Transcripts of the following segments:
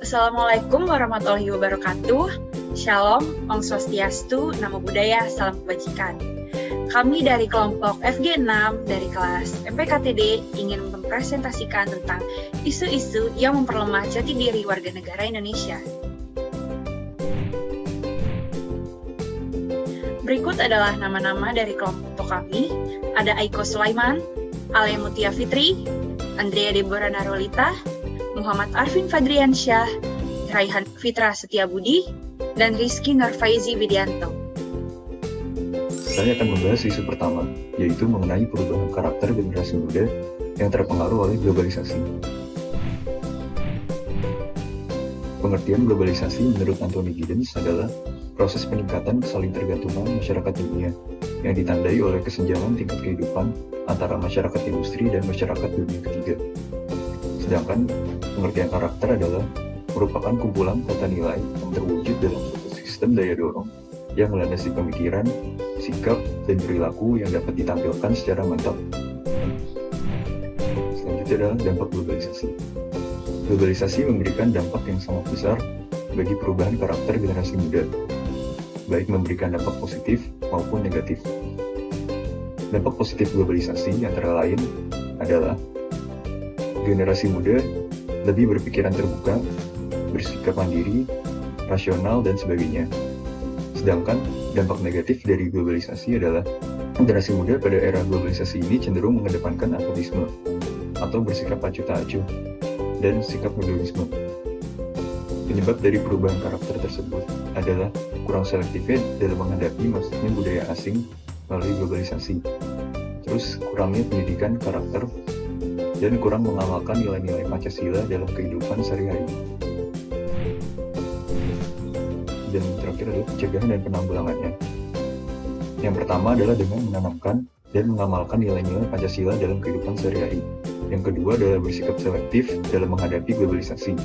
Assalamualaikum warahmatullahi wabarakatuh. Shalom, Om Swastiastu, Namo Buddhaya, Salam Kebajikan. Kami dari kelompok FG6 dari kelas MPKTD ingin mempresentasikan tentang isu-isu yang memperlemah jati diri warga negara Indonesia. Berikut adalah nama-nama dari kelompok kami. Ada Aiko Sulaiman, Alia Mutia Fitri, Andrea Deborah Narolita, Muhammad Arvin Fadriansyah, Raihan Fitra Setiabudi, dan Rizky Nurfaizi Widianto. Saya akan membahas isu pertama, yaitu mengenai perubahan karakter generasi muda yang terpengaruh oleh globalisasi. Pengertian globalisasi menurut Anthony Giddens adalah proses peningkatan kesaling tergantungan masyarakat dunia yang ditandai oleh kesenjangan tingkat kehidupan antara masyarakat industri dan masyarakat dunia ketiga. Sedangkan pengertian karakter adalah merupakan kumpulan tata nilai yang terwujud dalam suatu sistem daya dorong yang melandasi pemikiran, sikap, dan perilaku yang dapat ditampilkan secara mantap. Selanjutnya adalah dampak globalisasi. Globalisasi memberikan dampak yang sangat besar bagi perubahan karakter generasi muda, baik memberikan dampak positif maupun negatif. Dampak positif globalisasi antara lain adalah generasi muda lebih berpikiran terbuka, bersikap mandiri, rasional, dan sebagainya. Sedangkan dampak negatif dari globalisasi adalah generasi muda pada era globalisasi ini cenderung mengedepankan apatisme atau bersikap acuh tak acuh dan sikap hedonisme. Penyebab dari perubahan karakter tersebut adalah kurang selektifnya dalam menghadapi masuknya budaya asing melalui globalisasi, terus kurangnya pendidikan karakter, dan kurang mengamalkan nilai-nilai Pancasila dalam kehidupan sehari-hari. Dan terakhir adalah pencegahan dan penanggulangannya. Yang pertama adalah dengan menanamkan dan mengamalkan nilai-nilai Pancasila dalam kehidupan sehari-hari. Yang kedua adalah bersikap selektif dalam menghadapi globalisasi.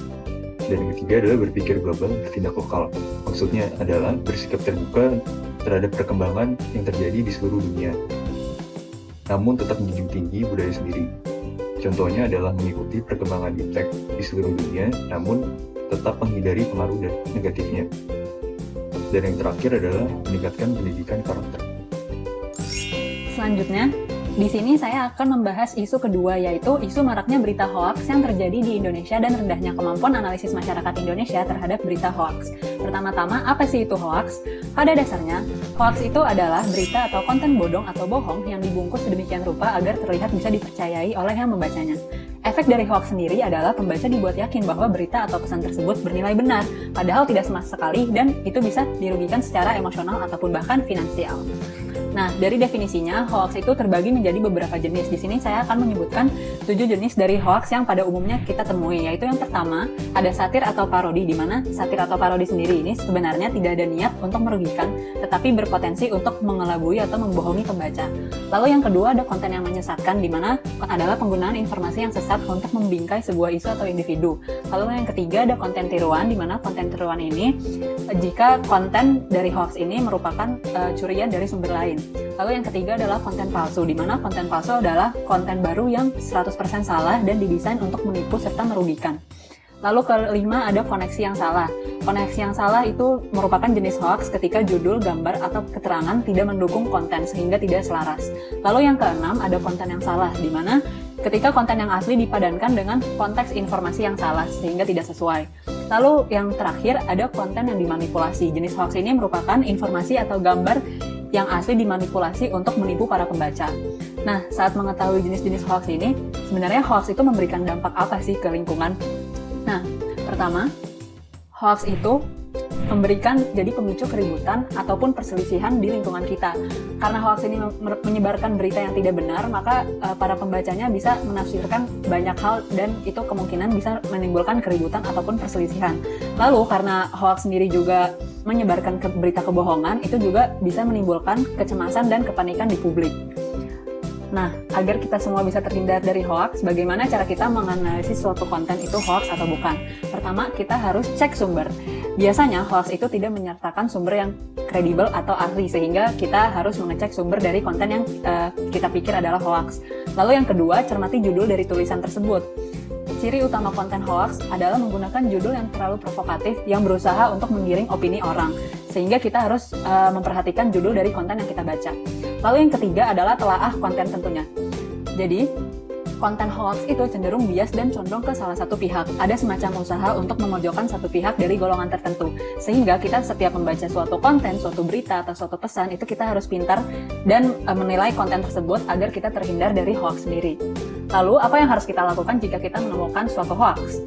Dan yang ketiga adalah berpikir global, bertindak lokal. Maksudnya adalah bersikap terbuka terhadap perkembangan yang terjadi di seluruh dunia, namun tetap menjunjung tinggi budaya sendiri. Contohnya adalah mengikuti perkembangan iptek di seluruh dunia, namun tetap menghindari pengaruh negatifnya. Dan yang terakhir adalah meningkatkan pendidikan karakter. Selanjutnya, di sini saya akan membahas isu kedua, yaitu isu maraknya berita hoaks yang terjadi di Indonesia dan rendahnya kemampuan analisis masyarakat Indonesia terhadap berita hoaks. Pertama-tama, apa sih itu hoaks? Pada dasarnya, hoaks itu adalah berita atau konten bodong atau bohong yang dibungkus sedemikian rupa agar terlihat bisa dipercayai oleh yang membacanya. Efek dari hoaks sendiri adalah pembaca dibuat yakin bahwa berita atau pesan tersebut bernilai benar, padahal tidak sama sekali, dan itu bisa dirugikan secara emosional ataupun bahkan finansial. Nah, dari definisinya, hoaks itu terbagi menjadi beberapa jenis. Di sini saya akan menyebutkan 7 jenis dari hoaks yang pada umumnya kita temui, yaitu yang pertama, ada satir atau parodi, di mana satir atau parodi sendiri ini sebenarnya tidak ada niat untuk merugikan, tetapi berpotensi untuk mengelabui atau membohongi pembaca. Lalu yang kedua, ada konten yang menyesatkan, di mana adalah penggunaan informasi yang sesat untuk membingkai sebuah isu atau individu. Lalu yang ketiga, ada konten tiruan, di mana konten tiruan ini, jika konten dari hoaks ini merupakan curian dari sumber lain. Lalu yang ketiga adalah konten palsu, di mana konten palsu adalah konten baru yang 100% salah dan didesain untuk menipu serta merugikan. Lalu kelima ada koneksi yang salah. Koneksi yang salah itu merupakan jenis hoaks ketika judul, gambar, atau keterangan tidak mendukung konten sehingga tidak selaras. Lalu yang keenam ada konten yang salah, di mana ketika konten yang asli dipadankan dengan konteks informasi yang salah sehingga tidak sesuai. Lalu yang terakhir ada konten yang dimanipulasi. Jenis hoaks ini merupakan informasi atau gambar yang asli dimanipulasi untuk menipu para pembaca. Nah, saat mengetahui jenis-jenis hoaks ini, sebenarnya hoaks itu memberikan dampak apa sih ke lingkungan? Nah, pertama, hoaks itu memberikan jadi pemicu keributan ataupun perselisihan di lingkungan kita. Karena hoaks ini menyebarkan berita yang tidak benar, maka para pembacanya bisa menafsirkan banyak hal dan itu kemungkinan bisa menimbulkan keributan ataupun perselisihan. Lalu karena hoaks sendiri juga menyebarkan berita kebohongan, itu juga bisa menimbulkan kecemasan dan kepanikan di publik. Nah, agar kita semua bisa terhindar dari hoaks, bagaimana cara kita menganalisis suatu konten itu hoaks atau bukan? Pertama, kita harus cek sumber. Biasanya, hoaks itu tidak menyertakan sumber yang kredibel atau ahli, sehingga kita harus mengecek sumber dari konten yang kita pikir adalah hoaks. Lalu yang kedua, cermati judul dari tulisan tersebut. Ciri utama konten hoax adalah menggunakan judul yang terlalu provokatif yang berusaha untuk menggiring opini orang, sehingga kita harus memperhatikan judul dari konten yang kita baca. Lalu yang ketiga adalah telaah konten tentunya. Jadi, konten hoax itu cenderung bias dan condong ke salah satu pihak. Ada semacam usaha untuk memojokkan satu pihak dari golongan tertentu. Sehingga kita setiap membaca suatu konten, suatu berita, atau suatu pesan, itu kita harus pintar dan menilai konten tersebut agar kita terhindar dari hoax sendiri. Lalu, apa yang harus kita lakukan jika kita menemukan suatu hoax?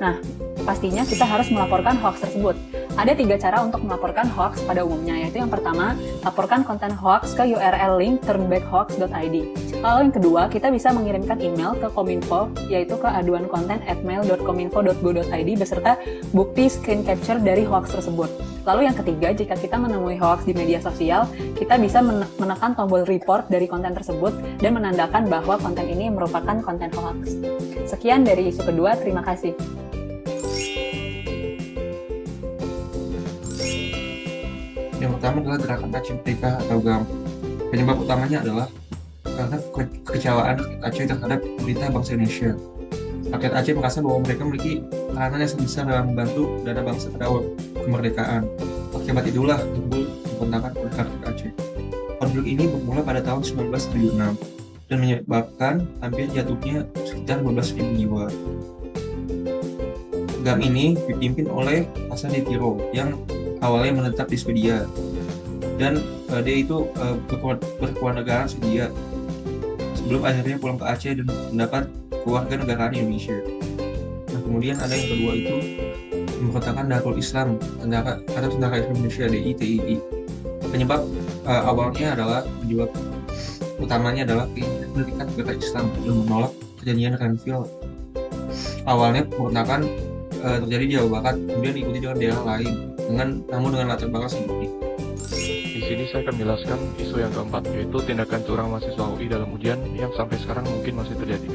Nah, pastinya kita harus melaporkan hoax tersebut. Ada 3 cara untuk melaporkan hoax pada umumnya, yaitu yang pertama, laporkan konten hoax ke URL link turnbackhoax.id. Lalu yang kedua, kita bisa mengirimkan email ke Kominfo, yaitu ke aduankonten@mail.kominfo.go.id beserta bukti screen capture dari hoax tersebut. Lalu yang ketiga, jika kita menemui hoax di media sosial, kita bisa menekan tombol report dari konten tersebut dan menandakan bahwa konten ini merupakan konten hoax. Sekian dari isu kedua, terima kasih. Yang pertama adalah gerakan Aceh Merdeka atau GAM. Penyebab utamanya adalah karena kekecewaan Aceh terhadap pemerintah bangsa Indonesia. Rakyat Aceh merasa bahwa mereka memiliki peranan yang sebesar dalam membantu dana bangsa pada awal kemerdekaan. Akibat itulah timbul pemberontakan oleh rakyat Aceh. Konflik ini bermula pada tahun 1976 dan menyebabkan hampir jatuhnya sekitar 12.000 jiwa. GAM ini dipimpin oleh Hasan Ditiro yang awalnya menetap di Swedia dan dia itu berkewarganegaraan Swedia sebelum akhirnya pulang ke Aceh dan mendapat kewarganegaraan Indonesia. Nah, kemudian ada yang kedua itu pemberontakan Darul Islam atau Tentara Islam Indonesia DITII. Penyebab awalnya adalah utamanya adalah pendidikan negara Islam yang menolak perjanjian Renville. Awalnya pemberontakan terjadi di Jawa Barat, kemudian diikuti dengan daerah lain, namun dengan latar belakang seperti. Di sini saya akan menjelaskan isu yang keempat, yaitu tindakan curang mahasiswa UI dalam ujian yang sampai sekarang mungkin masih terjadi.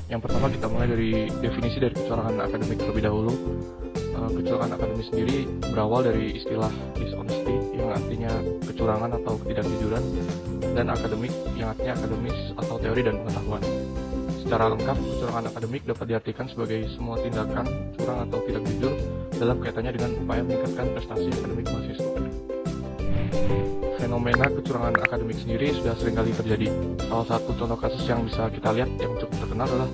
Yang pertama kita mulai dari definisi dari kecurangan akademik terlebih dahulu. Kecurangan akademik sendiri berawal dari istilah dishonesty yang artinya kecurangan atau ketidakjujuran, dan akademik yang artinya akademis atau teori dan pengetahuan. Secara lengkap, kecurangan akademik dapat diartikan sebagai semua tindakan curang atau tidak jujur dalam kaitannya dengan upaya meningkatkan prestasi akademik mahasiswa. Fenomena kecurangan akademik sendiri sudah seringkali terjadi. Salah satu contoh kasus yang bisa kita lihat yang cukup terkenal adalah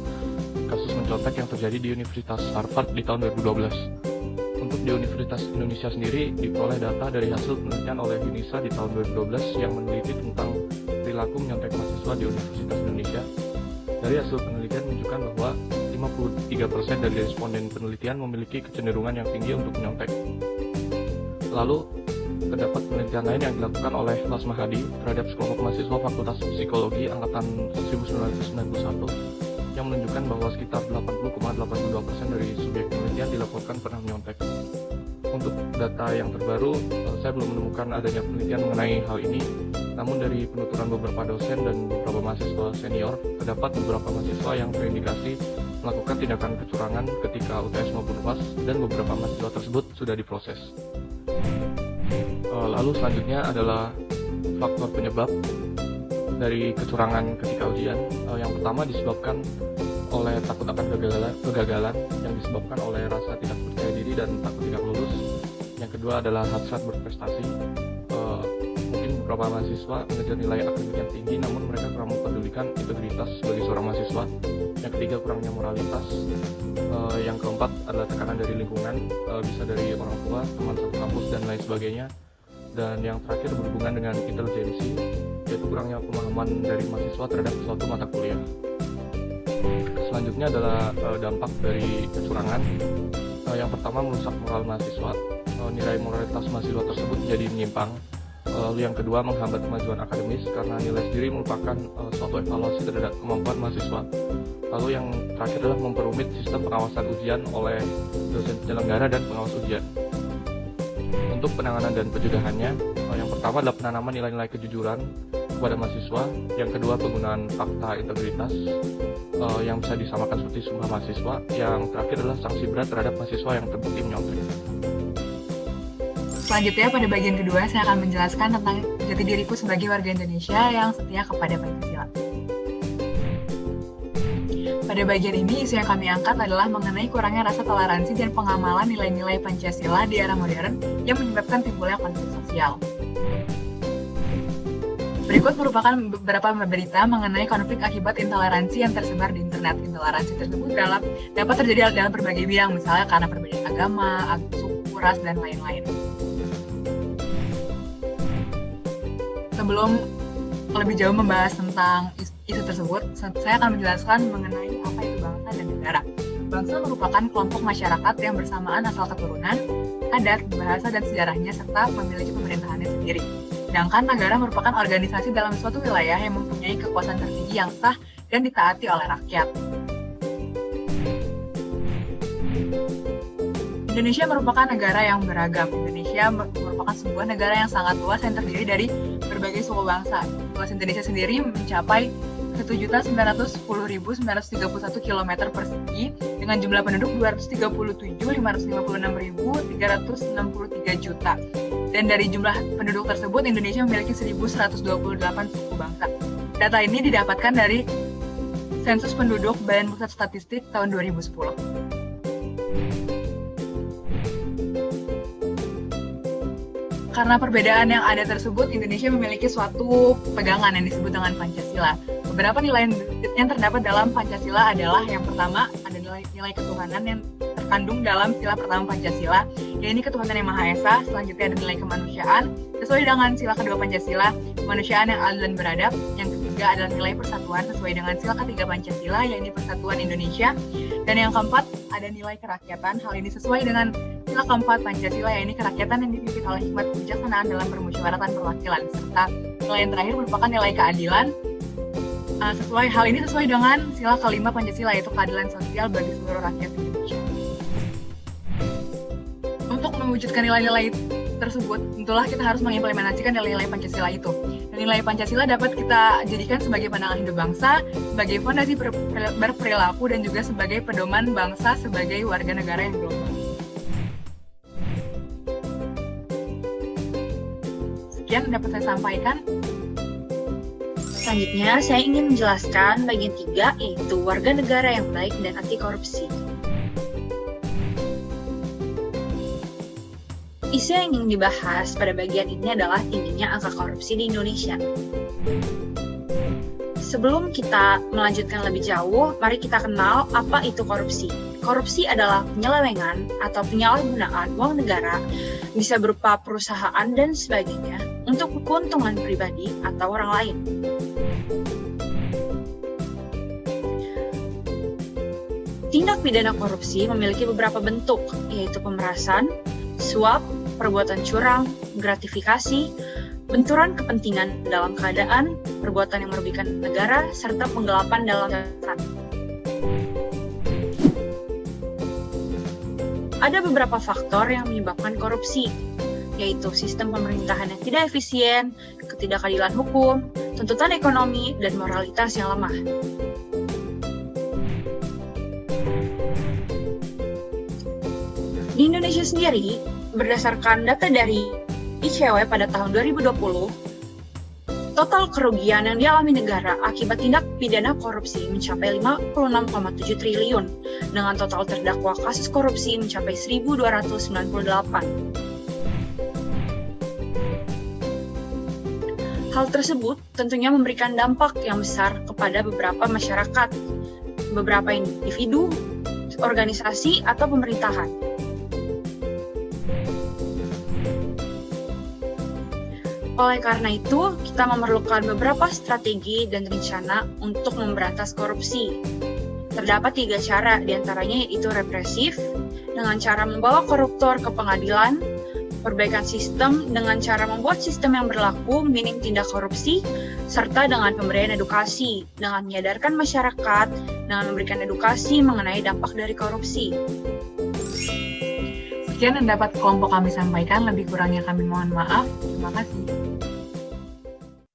kasus mencontek yang terjadi di Universitas Harvard di tahun 2012. Untuk di Universitas Indonesia sendiri, diperoleh data dari hasil penelitian oleh UNISA di tahun 2012 yang meneliti tentang perilaku menyontek mahasiswa di Universitas Indonesia. Dari hasil penelitian menunjukkan bahwa 53% dari responden penelitian memiliki kecenderungan yang tinggi untuk menyontek. Lalu, terdapat penelitian lain yang dilakukan oleh Las Mahadi terhadap sekelompok mahasiswa Fakultas Psikologi angkatan 1991 yang menunjukkan bahwa sekitar 80,82% dari subjek penelitian dilaporkan pernah menyontek. Untuk data yang terbaru, saya belum menemukan adanya penelitian mengenai hal ini, namun dari penuturan beberapa dosen dan beberapa mahasiswa senior, terdapat beberapa mahasiswa yang terindikasi melakukan tindakan kecurangan ketika UTS maupun UAS, dan beberapa mahasiswa tersebut sudah diproses. Lalu selanjutnya adalah faktor penyebab dari kecurangan ketika ujian. Yang pertama disebabkan oleh takut akan kegagalan yang disebabkan oleh rasa tidak percaya diri dan takut tidak lulus. Yang kedua adalah hasrat berprestasi. Mungkin beberapa mahasiswa mengejar nilai akademik yang tinggi, namun mereka kurang mempedulikan integritas sebagai seorang mahasiswa. Yang ketiga, kurangnya moralitas. Yang keempat adalah tekanan dari lingkungan, bisa dari orang tua, teman satu kampus, dan lain sebagainya. Dan yang terakhir berhubungan dengan intelijensi, yaitu kurangnya pemahaman dari mahasiswa terhadap suatu mata kuliah. Selanjutnya adalah dampak dari kecurangan. Yang pertama, merusak moral mahasiswa. Nilai moralitas mahasiswa tersebut menjadi menyimpang. Lalu yang kedua, menghambat kemajuan akademis karena nilai sendiri merupakan suatu evaluasi terhadap kemampuan mahasiswa. Lalu yang terakhir adalah memperumit sistem pengawasan ujian oleh dosen penyelenggara dan pengawas ujian. Untuk penanganan dan pencegahannya, yang pertama adalah penanaman nilai-nilai kejujuran kepada mahasiswa. Yang kedua, penggunaan fakta integritas yang bisa disamakan seperti sumpah mahasiswa. Yang terakhir adalah sanksi berat terhadap mahasiswa yang terbukti menyontek. Selanjutnya, pada bagian kedua, saya akan menjelaskan tentang jati diriku sebagai warga Indonesia yang setia kepada Pancasila. Pada bagian ini, isu yang kami angkat adalah mengenai kurangnya rasa toleransi dan pengamalan nilai-nilai Pancasila di era modern yang menyebabkan timbulnya konflik sosial. Berikut merupakan beberapa berita mengenai konflik akibat intoleransi yang tersebar di internet. Intoleransi tersebut dapat terjadi dalam berbagai bidang, misalnya karena perbedaan agama, suku, ras, dan lain-lain. Sebelum lebih jauh membahas tentang isu tersebut, saya akan menjelaskan mengenai apa itu bangsa dan negara. Bangsa merupakan kelompok masyarakat yang bersamaan asal keturunan, adat, bahasa, dan sejarahnya, serta memiliki pemerintahannya sendiri. Sedangkan negara merupakan organisasi dalam suatu wilayah yang mempunyai kekuasaan tertinggi yang sah dan ditaati oleh rakyat. Indonesia merupakan negara yang beragam. Indonesia merupakan sebuah negara yang sangat luas yang terdiri dari berbagai suku bangsa. Luas Indonesia sendiri mencapai 1.910.931 km persegi dengan jumlah penduduk 237.556.363 juta. Dan dari jumlah penduduk tersebut, Indonesia memiliki 1.128 suku bangsa. Data ini didapatkan dari Sensus Penduduk Badan Pusat Statistik tahun 2010. Karena perbedaan yang ada tersebut, Indonesia memiliki suatu pegangan yang disebut dengan Pancasila. Beberapa nilai yang terdapat dalam Pancasila adalah yang pertama, ada nilai ketuhanan yang terkandung dalam sila pertama Pancasila, yaitu ketuhanan yang Maha Esa. Selanjutnya ada nilai kemanusiaan, sesuai dengan sila kedua Pancasila, kemanusiaan yang adil dan beradab. Yang ketiga adalah nilai persatuan, sesuai dengan sila ketiga Pancasila, yaitu persatuan Indonesia. Dan yang keempat, ada nilai kerakyatan. Hal ini sesuai dengan sila keempat Pancasila, yaitu kerakyatan yang dipimpin oleh hikmat kebijaksanaan dalam permusyawaratan perwakilan. Serta nilai yang terakhir merupakan nilai keadilan. Hal ini sesuai dengan sila kelima Pancasila, yaitu keadilan sosial bagi seluruh rakyat Indonesia. Untuk mewujudkan nilai-nilai tersebut, tentulah kita harus mengimplementasikan nilai-nilai Pancasila itu. Dan nilai Pancasila dapat kita jadikan sebagai pandangan hidup bangsa, sebagai fondasi berperilaku, dan juga sebagai pedoman bangsa sebagai warga negara yang global. Sekian dapat saya sampaikan. Selanjutnya, saya ingin menjelaskan bagian 3, yaitu warga negara yang baik dan anti korupsi. Isu yang ingin dibahas pada bagian ini adalah tingginya angka korupsi di Indonesia. Sebelum kita melanjutkan lebih jauh, mari kita kenal apa itu korupsi. Korupsi adalah penyelewengan atau penyalahgunaan uang negara, bisa berupa perusahaan dan sebagainya, untuk keuntungan pribadi atau orang lain. Tindak pidana korupsi memiliki beberapa bentuk, yaitu pemerasan, suap, perbuatan curang, gratifikasi, benturan kepentingan dalam keadaan, perbuatan yang merugikan negara, serta penggelapan dalam catatan. Ada beberapa faktor yang menyebabkan korupsi, yaitu sistem pemerintahan yang tidak efisien, ketidakadilan hukum, tuntutan ekonomi, dan moralitas yang lemah. Di Indonesia sendiri, berdasarkan data dari ICW pada tahun 2020, total kerugian yang dialami negara akibat tindak pidana korupsi mencapai 56,7 triliun, dengan total terdakwa kasus korupsi mencapai 1.298. Hal tersebut tentunya memberikan dampak yang besar kepada beberapa masyarakat, beberapa individu, organisasi, atau pemerintahan. Oleh karena itu, kita memerlukan beberapa strategi dan rencana untuk memberantas korupsi. Terdapat 3 cara, diantaranya yaitu represif, dengan cara membawa koruptor ke pengadilan, perbaikan sistem dengan cara membuat sistem yang berlaku minim tindak korupsi, serta dengan pemberian edukasi, dengan menyadarkan masyarakat, dengan memberikan edukasi mengenai dampak dari korupsi. Sekian yang dapat kelompok kami sampaikan, lebih kurangnya kami mohon maaf. Terima kasih.